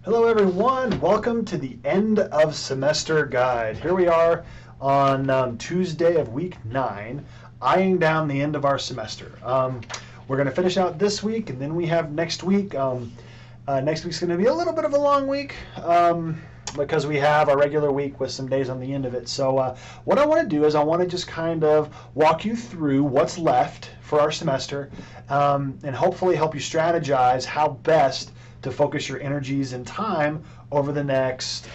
Hello everyone, welcome to the end of semester guide. Here we are on Tuesday of week 9, eyeing down the end of our semester. We're going to finish out this week and then we have next week. Next week's going to be a little bit of a long week because we have our regular week with some days on the end of it. So what I want to do is I want to just kind of walk you through what's left for our semester and hopefully help you strategize how best to focus your energies and time over the next,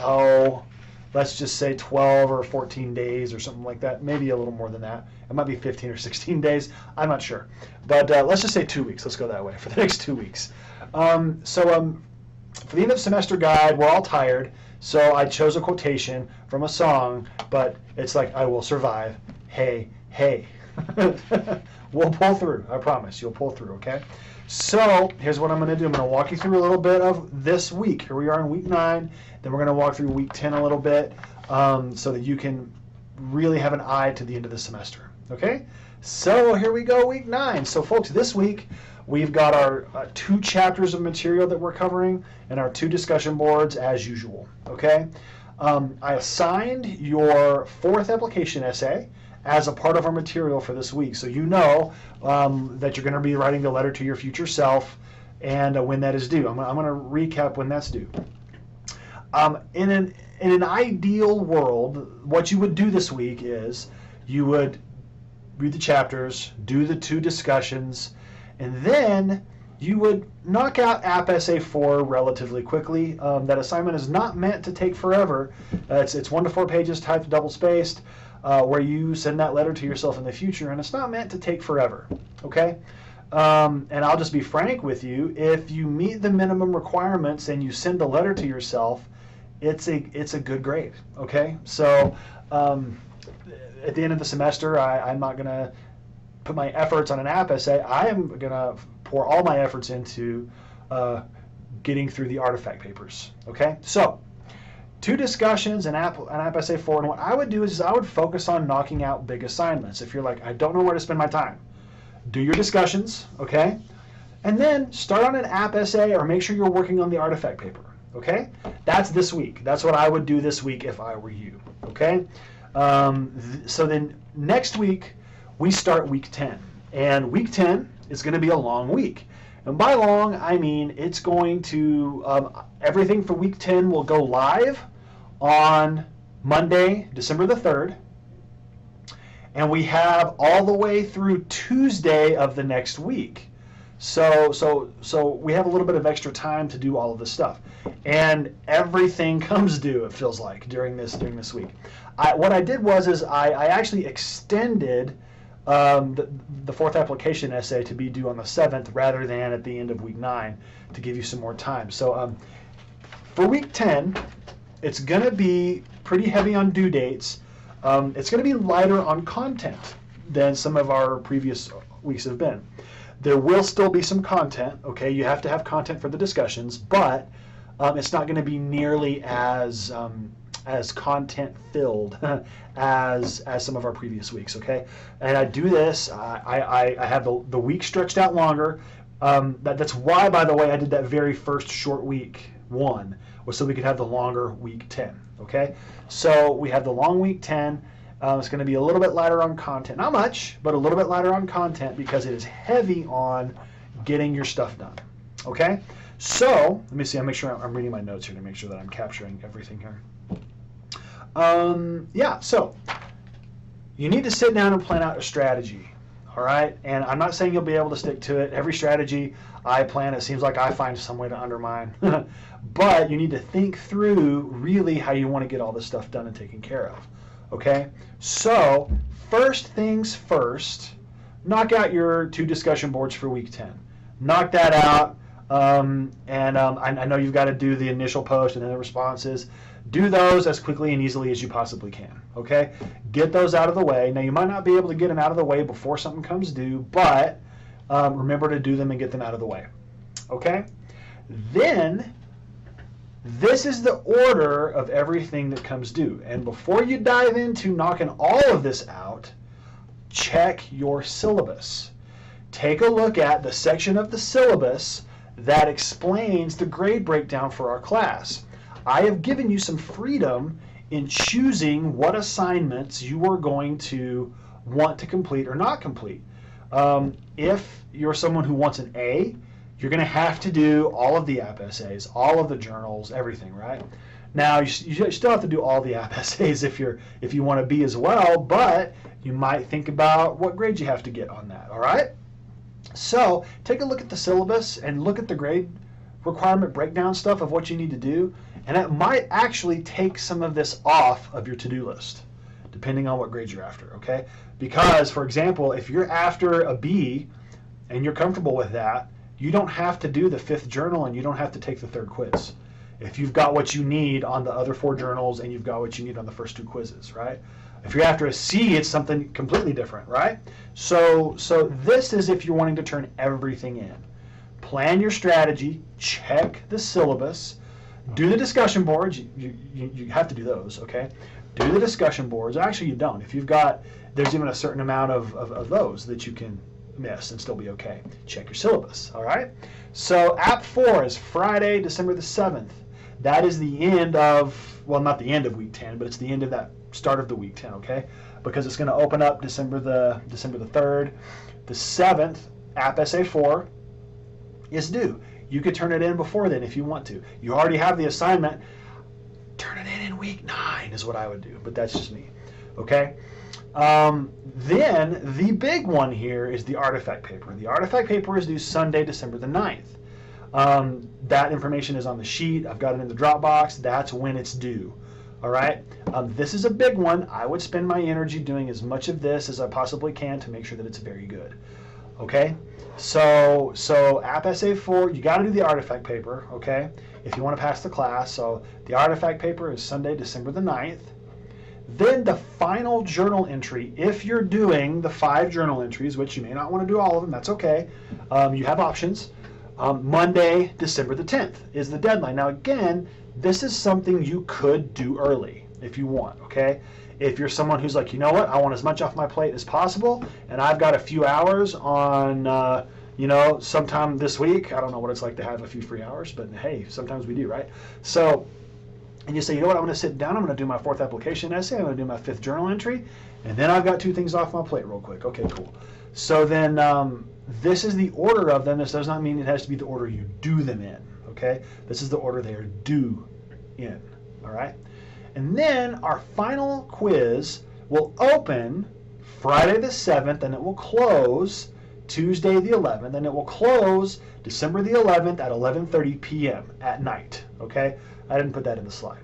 let's just say 12 or 14 days or something like that. Maybe a little more than that. It might be 15 or 16 days. I'm not sure. But let's just say 2 weeks. Let's go that way for the next 2 weeks. For the end of semester guide, we're all tired. So I chose a quotation from a song, but it's like, I will survive. Hey, hey. We'll pull through. I promise. You'll pull through, okay? So here's what I'm going to do. I'm going to walk you through a little bit of this week. Here we are in week 9. Then we're going to walk through week 10 a little bit so that you can really have an eye to the end of the semester. Okay? So here we go, week 9. So folks, this week we've got our 2 chapters of material that we're covering and our 2 discussion boards as usual. Okay? I assigned your 4th application essay as a part of our material for this week. So you know that you're going to be writing the letter to your future self and when that is due. I'm going to recap when that's due. In an ideal world, what you would do this week is you would read the chapters, do the 2 discussions, and then you would knock out App Essay 4 relatively quickly. That assignment is not meant to take forever. It's 1 to 4 pages typed double-spaced. Where you send that letter to yourself in the future, and it's not meant to take forever, okay? And I'll just be frank with you. If you meet the minimum requirements and you send a letter to yourself, it's a good grade, okay? So at the end of the semester, I'm not going to put my efforts on an app essay. I am going to pour all my efforts into getting through the artifact papers, okay? So 2 discussions, an app essay 4, and what I would do is I would focus on knocking out big assignments. If you're like, I don't know where to spend my time, do your discussions, okay? And then start on an app essay or make sure you're working on the artifact paper, okay? That's this week. That's what I would do this week if I were you, okay? So then next week, we start week 10. And week 10 is going to be a long week. And by long, I mean it's going to, everything for week 10 will go live on Monday, December the 3rd. And we have all the way through Tuesday of the next week. So we have a little bit of extra time to do all of this stuff. And everything comes due, it feels like, during this week. What I did was I actually extended the 4th application essay to be due on the 7th rather than at the end of week 9 to give you some more time. So for week 10, it's going to be pretty heavy on due dates. It's going to be lighter on content than some of our previous weeks have been. There will still be some content, okay? You have to have content for the discussions, but it's not going to be nearly as content filled as some of our previous weeks, okay? And I do this, I have the week stretched out longer. That's why, by the way, I did that very first short week 1, was so we could have the longer week 10, okay? So we have the long week 10. It's going to be a little bit lighter on content. Not much, but a little bit lighter on content because it is heavy on getting your stuff done, okay? So let me see, I'll make sure I'm reading my notes here to make sure that I'm capturing everything here. So you need to sit down and plan out a strategy, all right? And I'm not saying you'll be able to stick to it. Every strategy I plan, it seems like I find some way to undermine. But you need to think through really how you want to get all this stuff done and taken care of, okay? So first things first, knock out your 2 discussion boards for week 10. Knock that out. I know you've got to do the initial post and then the responses. Do those as quickly and easily as you possibly can, okay? Get those out of the way. Now, you might not be able to get them out of the way before something comes due, but remember to do them and get them out of the way, okay? Then, this is the order of everything that comes due. And before you dive into knocking all of this out, check your syllabus. Take a look at the section of the syllabus that explains the grade breakdown for our class. I have given you some freedom in choosing what assignments you are going to want to complete or not complete. If you're someone who wants an A, you're going to have to do all of the app essays, all of the journals, everything, right? Now, you still have to do all the app essays if you want to be as well, but you might think about what grade you have to get on that, all right? So take a look at the syllabus and look at the grade requirement breakdown stuff of what you need to do, and it might actually take some of this off of your to-do list, depending on what grade you're after, okay? Because, for example, if you're after a B and you're comfortable with that, you don't have to do the 5th journal and you don't have to take the 3rd quiz. If you've got what you need on the other 4 journals and you've got what you need on the first 2 quizzes, right? If you're after a C, it's something completely different, right? So this is if you're wanting to turn everything in. Plan your strategy, check the syllabus, do the discussion boards. You have to do those, okay? Do the discussion boards. Actually, you don't. If you've got, there's even a certain amount of those that you can miss and still be okay. Check your syllabus, all right? So App 4 is Friday, December the 7th. That is the end of, well, not the end of week 10, but it's the end of that start of the week 10, okay? Because it's going to open up December the 3rd. The 7th, App Essay 4 is due. You could turn it in before then if you want to. You already have the assignment. Turn it in week 9 is what I would do, but that's just me, okay? Then the big one here is the artifact paper. The artifact paper is due Sunday, December the 9th. That information is on the sheet. I've got it in the Dropbox. That's when it's due. All right. This is a big one. I would spend my energy doing as much of this as I possibly can to make sure that it's very good. Okay. So App Essay 4, you got to do the artifact paper. Okay. If you want to pass the class. So the artifact paper is Sunday, December the 9th. Then the final journal entry, if you're doing the 5 journal entries, which you may not want to do all of them, that's okay. You have options. Monday, December the 10th is the deadline. Now again, this is something you could do early if you want, okay? If you're someone who's like, you know what, I want as much off my plate as possible, and I've got a few hours on, you know, sometime this week. I don't know what it's like to have a few free hours, but hey, sometimes we do, right? So, and you say, you know what, I'm going to sit down, I'm going to do my 4th application essay, I'm going to do my 5th journal entry, and then I've got 2 things off my plate real quick. Okay, cool. So then this is the order of them. This does not mean it has to be the order you do them in, okay? This is the order they are due in, all right? And then our final quiz will open Friday the 7th, and it will close Tuesday the 11th, and it will close December the 11th at 11:30 p.m. at night, okay? I didn't put that in the slide.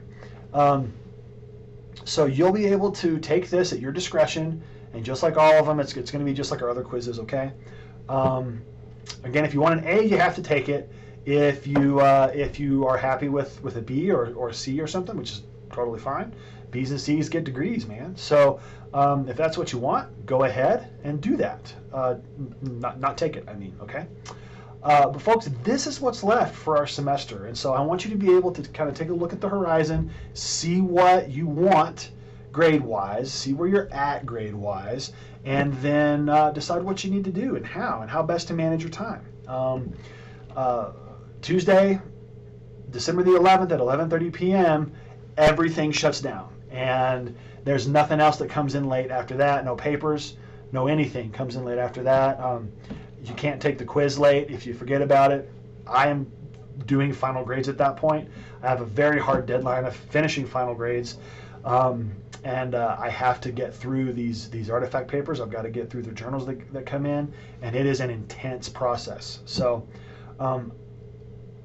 So you'll be able to take this at your discretion, and just like all of them, it's going to be just like our other quizzes, okay? Again, if you want an A, you have to take it. If you are happy with a B or a C or something, which is totally fine, B's and C's get degrees, man. So if that's what you want, go ahead and do that. Not take it, I mean, okay? But folks, this is what's left for our semester, and so I want you to be able to kind of take a look at the horizon, see what you want grade-wise, see where you're at grade-wise, and then decide what you need to do and how best to manage your time. Tuesday, December the 11th at 11:30 p.m., everything shuts down, and there's nothing else that comes in late after that. No papers, no anything comes in late after that. You can't take the quiz late if you forget about it. I am doing final grades at that point. I have a very hard deadline of finishing final grades, and I have to get through these artifact papers. I've got to get through the journals that come in, and it is an intense process. So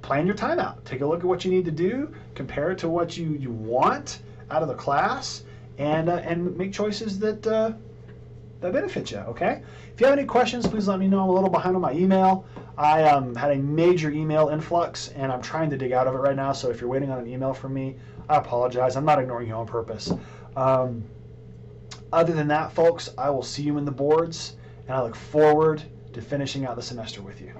plan your time out. Take a look at what you need to do, compare it to what you want out of the class, and make choices that benefit you, okay? If you have any questions, please let me know. I'm a little behind on my email. I had a major email influx, and I'm trying to dig out of it right now, so if you're waiting on an email from me, I apologize. I'm not ignoring you on purpose. Other than that, folks, I will see you in the boards, and I look forward to finishing out the semester with you.